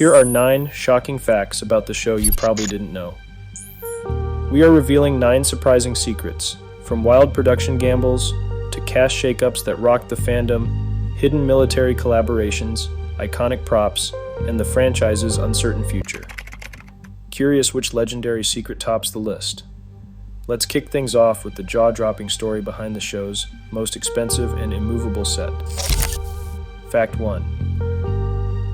Here are 9 shocking facts about the show you probably didn't know. We are revealing 9 surprising secrets, from wild production gambles to cast shakeups that rocked the fandom, hidden military collaborations, iconic props, and the franchise's uncertain future. Curious which legendary secret tops the list? Let's kick things off with the jaw-dropping story behind the show's most expensive and immovable set. Fact 1.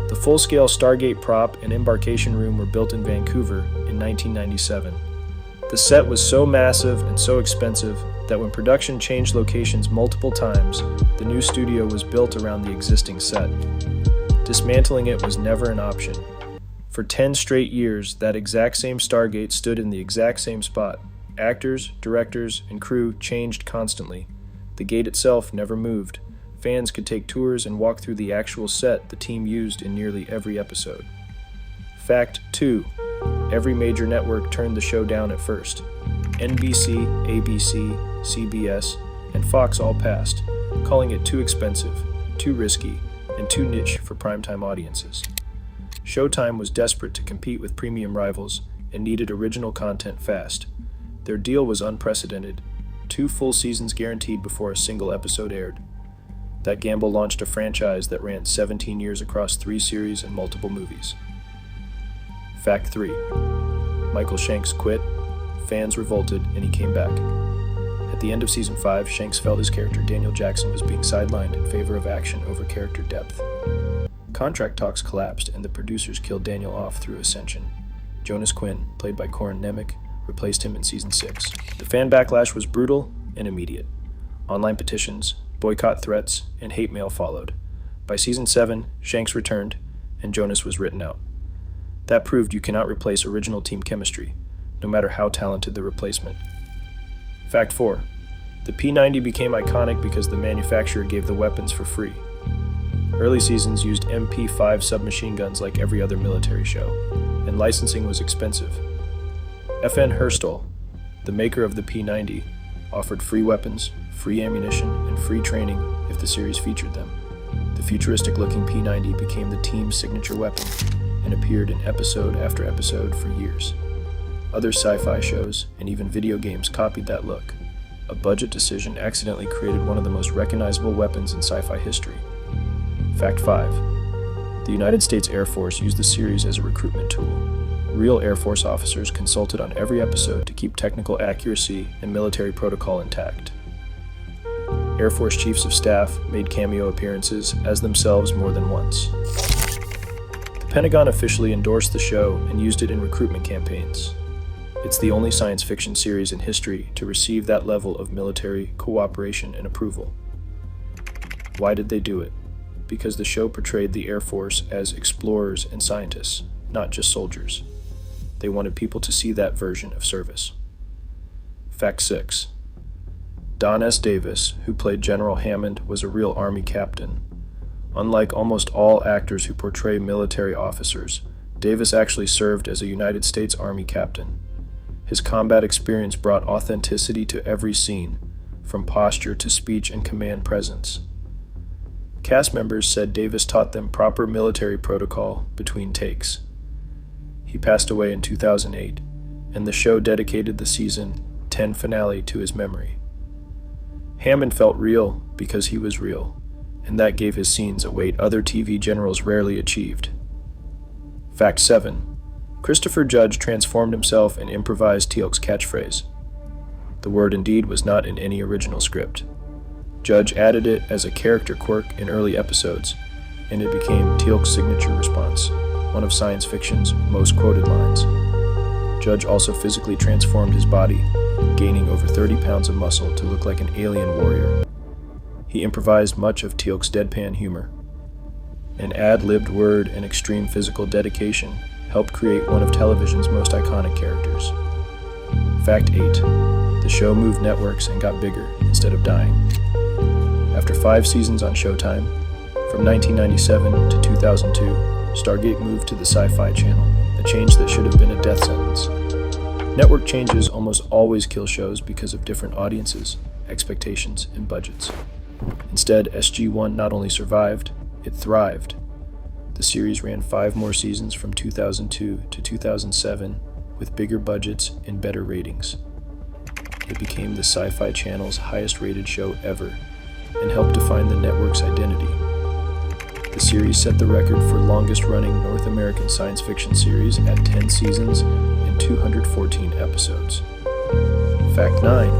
The full-scale Stargate prop and embarkation room were built in Vancouver in 1997. The set was so massive and so expensive that when production changed locations multiple times, the new studio was built around the existing set. Dismantling it was never an option. For 10 straight years, that exact same Stargate stood in the exact same spot. Actors, directors, and crew changed constantly. The gate itself never moved. Fans could take tours and walk through the actual set the team used in nearly every episode. Fact 2. Every major network turned the show down at first. NBC, ABC, CBS, and Fox all passed, calling it too expensive, too risky, and too niche for primetime audiences. Showtime was desperate to compete with premium rivals and needed original content fast. Their deal was unprecedented, 2 full seasons guaranteed before a single episode aired. That gamble launched a franchise that ran 17 years across 3 series and multiple movies. Fact 3. Michael Shanks quit, fans revolted, and he came back. At the end of Season 5, Shanks felt his character Daniel Jackson was being sidelined in favor of action over character depth. Contract talks collapsed, and the producers killed Daniel off through Ascension. Jonas Quinn, played by Corin Nemec, replaced him in Season 6. The fan backlash was brutal and immediate. Online petitions, boycott threats, and hate mail followed. By Season 7, Shanks returned, and Jonas was written out. That proved you cannot replace original team chemistry, no matter how talented the replacement. Fact 4. The P-90 became iconic because the manufacturer gave the weapons for free. Early seasons used MP5 submachine guns like every other military show, and licensing was expensive. FN Herstal, the maker of the P-90, offered free weapons, free ammunition, and free training if the series featured them. The futuristic-looking P-90 became the team's signature weapon and appeared in episode after episode for years. Other sci-fi shows and even video games copied that look. A budget decision accidentally created one of the most recognizable weapons in sci-fi history. Fact 5. The United States Air Force used the series as a recruitment tool. Real Air Force officers consulted on every episode to keep technical accuracy and military protocol intact. Air Force Chiefs of Staff made cameo appearances as themselves more than once. The Pentagon officially endorsed the show and used it in recruitment campaigns. It's the only science fiction series in history to receive that level of military cooperation and approval. Why did they do it? Because the show portrayed the Air Force as explorers and scientists, not just soldiers. They wanted people to see that version of service. Fact 6. Don S. Davis, who played General Hammond, was a real Army captain. Unlike almost all actors who portray military officers, Davis actually served as a United States Army captain. His combat experience brought authenticity to every scene, from posture to speech and command presence. Cast members said Davis taught them proper military protocol between takes. He passed away in 2008, and the show dedicated the season 10 finale to his memory. Hammond felt real because he was real, and that gave his scenes a weight other TV generals rarely achieved. Fact 7. Christopher Judge transformed himself and improvised Teal'c's catchphrase. The word indeed was not in any original script. Judge added it as a character quirk in early episodes, and it became Teal'c's signature response, one of science fiction's most quoted lines. Judge also physically transformed his body, gaining over 30 pounds of muscle to look like an alien warrior. He improvised much of Teal'c's deadpan humor. An ad-libbed word and extreme physical dedication helped create one of television's most iconic characters. Fact 8. The show moved networks and got bigger instead of dying. After 5 seasons on Showtime, from 1997 to 2002, Stargate moved to the Sci-Fi Channel, a change that should have been a death sentence. Network changes almost always kill shows because of different audiences, expectations, and budgets. Instead, SG-1 not only survived, it thrived. The series ran 5 more seasons from 2002 to 2007 with bigger budgets and better ratings. It became the Sci-Fi Channel's highest-rated show ever and helped define the network's identity. The series set the record for longest-running North American science fiction series at 10 seasons and 214 episodes. Fact 9.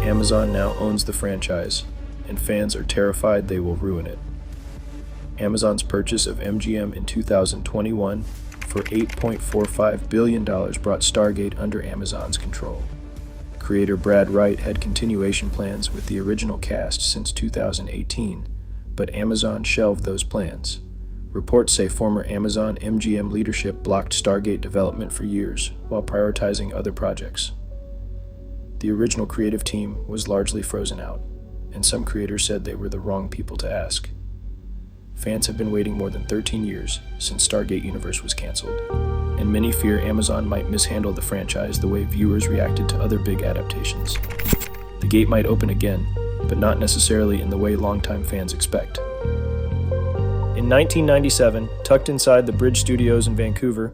Amazon now owns the franchise, and fans are terrified they will ruin it. Amazon's purchase of MGM in 2021 for $8.45 billion brought Stargate under Amazon's control. Creator Brad Wright had continuation plans with the original cast since 2018, but Amazon shelved those plans. Reports say former Amazon MGM leadership blocked Stargate development for years while prioritizing other projects. The original creative team was largely frozen out, and some creators said they were the wrong people to ask. Fans have been waiting more than 13 years since Stargate Universe was canceled, and many fear Amazon might mishandle the franchise the way viewers reacted to other big adaptations. The gate might open again, but not necessarily in the way longtime fans expect. In 1997, tucked inside the Bridge Studios in Vancouver,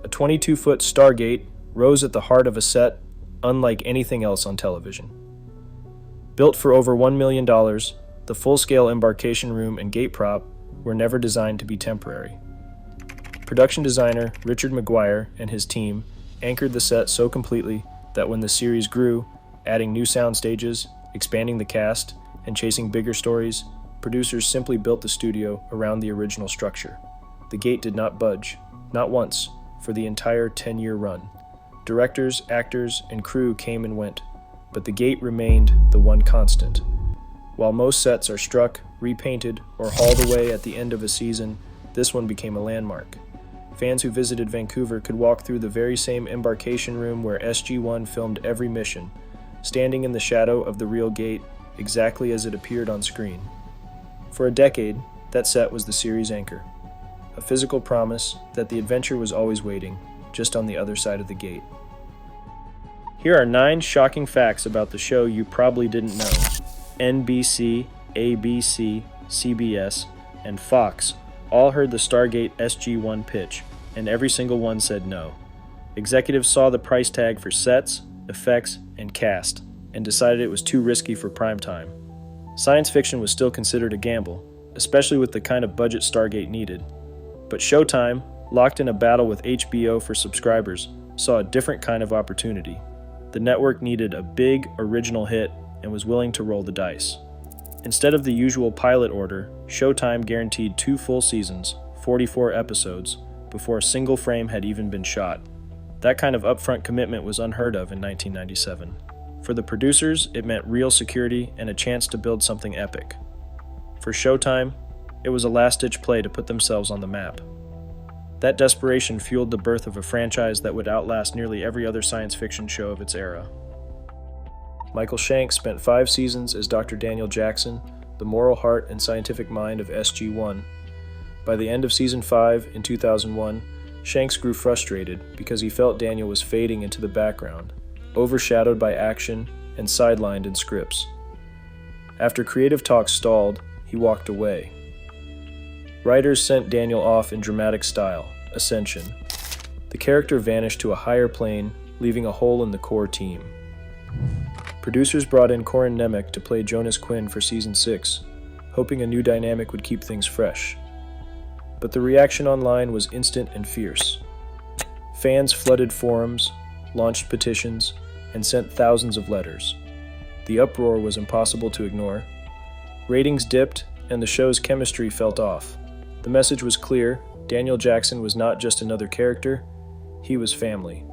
a 22-foot Stargate rose at the heart of a set unlike anything else on television. Built for over $1 million, the full-scale embarkation room and gate prop were never designed to be temporary. Production designer Richard McGuire and his team anchored the set so completely that when the series grew, adding new sound stages, expanding the cast, and chasing bigger stories, producers simply built the studio around the original structure. The gate did not budge, not once, for the entire 10-year run. Directors, actors, and crew came and went, but the gate remained the one constant. While most sets are struck, repainted, or hauled away at the end of a season, this one became a landmark. Fans who visited Vancouver could walk through the very same embarkation room where SG-1 filmed every mission, standing in the shadow of the real gate, exactly as it appeared on screen. For a decade, that set was the series' anchor, a physical promise that the adventure was always waiting, just on the other side of the gate. Here are 9 shocking facts about the show you probably didn't know. NBC, ABC, CBS, and Fox all heard the Stargate SG-1 pitch, and every single one said no. Executives saw the price tag for sets, effects, and cast, and decided it was too risky for primetime. Science fiction was still considered a gamble, especially with the kind of budget Stargate needed. But Showtime, locked in a battle with HBO for subscribers, saw a different kind of opportunity. The network needed a big, original hit and was willing to roll the dice. Instead of the usual pilot order, Showtime guaranteed 2 full seasons, 44 episodes, before a single frame had even been shot. That kind of upfront commitment was unheard of in 1997. For the producers, it meant real security and a chance to build something epic. For Showtime, it was a last-ditch play to put themselves on the map. That desperation fueled the birth of a franchise that would outlast nearly every other science fiction show of its era. Michael Shanks spent 5 seasons as Dr. Daniel Jackson, the moral heart and scientific mind of SG-1. By the end of Season 5 in 2001, Shanks grew frustrated because he felt Daniel was fading into the background, overshadowed by action and sidelined in scripts. After creative talks stalled, he walked away. Writers sent Daniel off in dramatic style, Ascension. The character vanished to a higher plane, leaving a hole in the core team. Producers brought in Corin Nemec to play Jonas Quinn for Season 6, hoping a new dynamic would keep things fresh. But the reaction online was instant and fierce. Fans flooded forums, launched petitions, and sent thousands of letters. The uproar was impossible to ignore. Ratings dipped, and the show's chemistry felt off. The message was clear: Daniel Jackson was not just another character, he was family.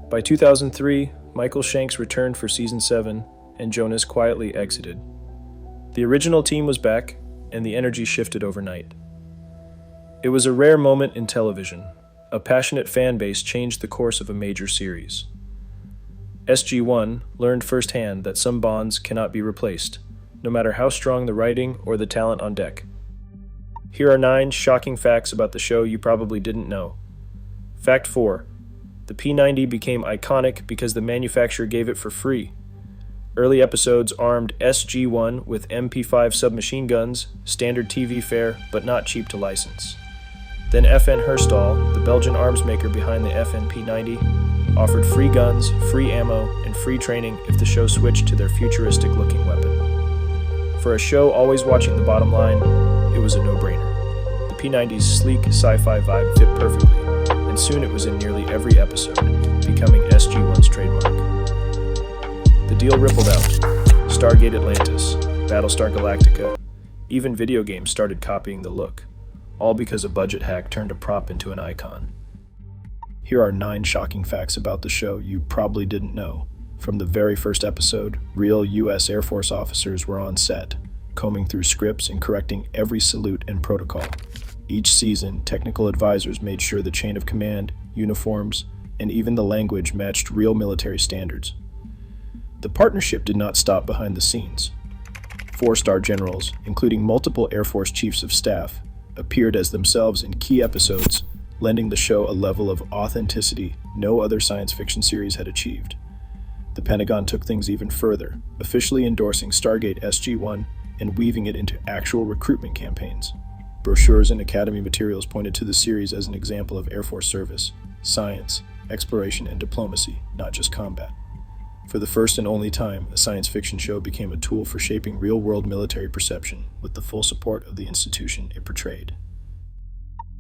By 2003, Michael Shanks returned for Season 7, and Jonas quietly exited. The original team was back, and the energy shifted overnight. It was a rare moment in television. A passionate fan base changed the course of a major series. SG-1 learned firsthand that some bonds cannot be replaced, no matter how strong the writing or the talent on deck. Here are 9 shocking facts about the show you probably didn't know. Fact 4. The P-90 became iconic because the manufacturer gave it for free. Early episodes armed SG-1 with MP5 submachine guns, standard TV fare, but not cheap to license. Then FN Herstal, the Belgian arms maker behind the FN P90, offered free guns, free ammo, and free training if the show switched to their futuristic-looking weapon. For a show always watching the bottom line, it was a no-brainer. The P90's sleek sci-fi vibe fit perfectly, and soon it was in nearly every episode, becoming SG-1's trademark. The deal rippled out. Stargate Atlantis, Battlestar Galactica, even video games started copying the look, all because a budget hack turned a prop into an icon. Here are 9 shocking facts about the show you probably didn't know. From the very first episode, real U.S. Air Force officers were on set, combing through scripts and correcting every salute and protocol. Each season, technical advisors made sure the chain of command, uniforms, and even the language matched real military standards. The partnership did not stop behind the scenes. 4-star generals, including multiple Air Force chiefs of staff, appeared as themselves in key episodes, lending the show a level of authenticity no other science fiction series had achieved. The Pentagon took things even further, officially endorsing Stargate SG-1 and weaving it into actual recruitment campaigns. Brochures and academy materials pointed to the series as an example of Air Force service, science, exploration, and diplomacy, not just combat. For the first and only time, a science fiction show became a tool for shaping real-world military perception with the full support of the institution it portrayed.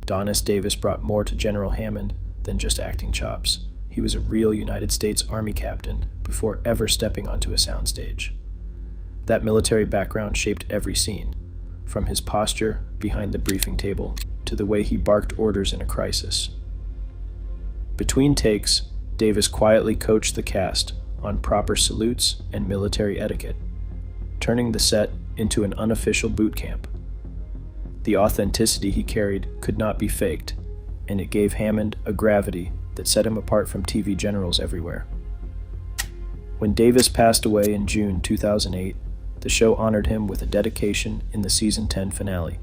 Don S. Davis brought more to General Hammond than just acting chops. He was a real United States Army captain before ever stepping onto a soundstage. That military background shaped every scene, from his posture behind the briefing table to the way he barked orders in a crisis. Between takes, Davis quietly coached the cast on proper salutes and military etiquette, turning the set into an unofficial boot camp. The authenticity he carried could not be faked, and it gave Hammond a gravity that set him apart from TV generals everywhere. When Davis passed away in June 2008, the show honored him with a dedication in the season 10 finale,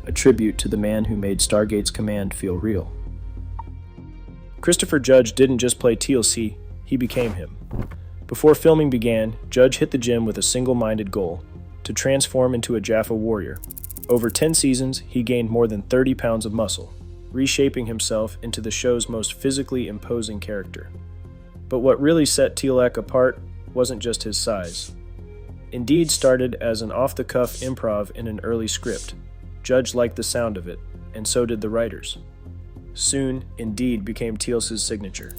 a tribute to the man who made Stargate's command feel real. Christopher Judge didn't just play TLC, he became him. Before filming began, Judge hit the gym with a single-minded goal: to transform into a Jaffa warrior. Over 10 seasons, he gained more than 30 pounds of muscle, reshaping himself into the show's most physically imposing character. But what really set Tilak apart wasn't just his size. Indeed started as an off-the-cuff improv in an early script. Judge liked the sound of it, and so did the writers. Soon, Indeed became Teal'c's signature,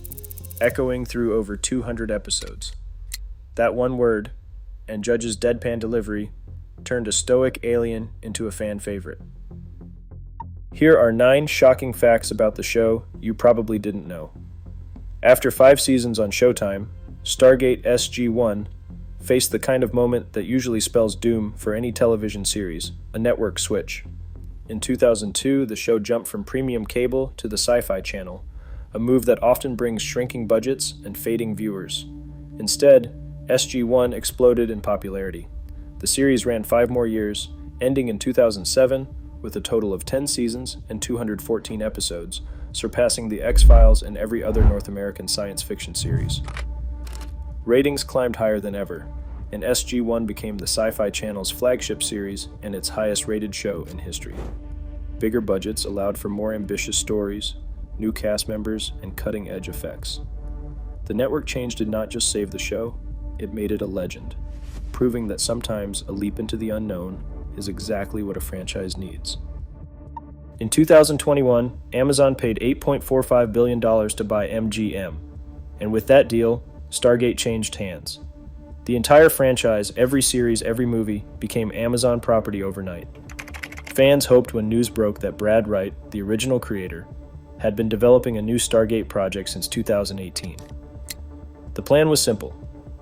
echoing through over 200 episodes. That one word, and Judge's deadpan delivery, turned a stoic alien into a fan favorite. Here are 9 shocking facts about the show you probably didn't know. After 5 seasons on Showtime, Stargate SG-1 faced the kind of moment that usually spells doom for any television series, a network switch. In 2002, the show jumped from premium cable to the Sci-Fi Channel, a move that often brings shrinking budgets and fading viewers. Instead, SG-1 exploded in popularity. The series ran 5 more years, ending in 2007 with a total of 10 seasons and 214 episodes, surpassing The X-Files and every other North American science fiction series. Ratings climbed higher than ever, and SG-1 became the Sci-Fi Channel's flagship series and its highest-rated show in history. Bigger budgets allowed for more ambitious stories, new cast members, and cutting-edge effects. The network change did not just save the show, it made it a legend, proving that sometimes a leap into the unknown is exactly what a franchise needs. In 2021, Amazon paid $8.45 billion to buy MGM, and with that deal, Stargate changed hands. The entire franchise, every series, every movie, became Amazon property overnight. Fans hoped when news broke that Brad Wright, the original creator, had been developing a new Stargate project since 2018. The plan was simple: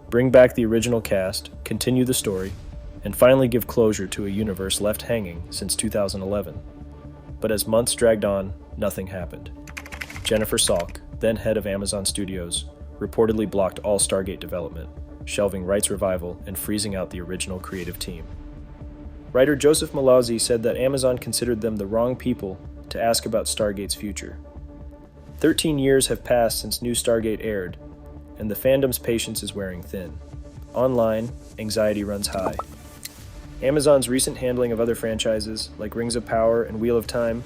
bring back the original cast, continue the story, and finally give closure to a universe left hanging since 2011. But as months dragged on, nothing happened. Jennifer Salk, then head of Amazon Studios, reportedly blocked all Stargate development, shelving Wright's revival and freezing out the original creative team. Writer Joseph Malazzi said that Amazon considered them the wrong people to ask about Stargate's future. 13 years have passed since new Stargate aired, and the fandom's patience is wearing thin. Online, anxiety runs high. Amazon's recent handling of other franchises, like Rings of Power and Wheel of Time,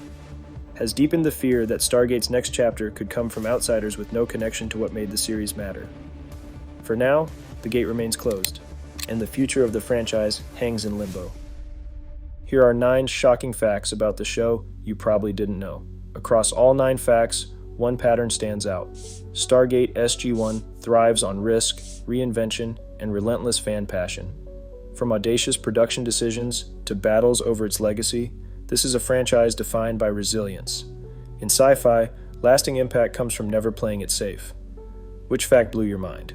has deepened the fear that Stargate's next chapter could come from outsiders with no connection to what made the series matter. For now, the gate remains closed, and the future of the franchise hangs in limbo. Here are 9 shocking facts about the show you probably didn't know. Across all 9 facts, one pattern stands out. Stargate SG-1 thrives on risk, reinvention, and relentless fan passion. From audacious production decisions to battles over its legacy, this is a franchise defined by resilience. In sci-fi, lasting impact comes from never playing it safe. Which fact blew your mind?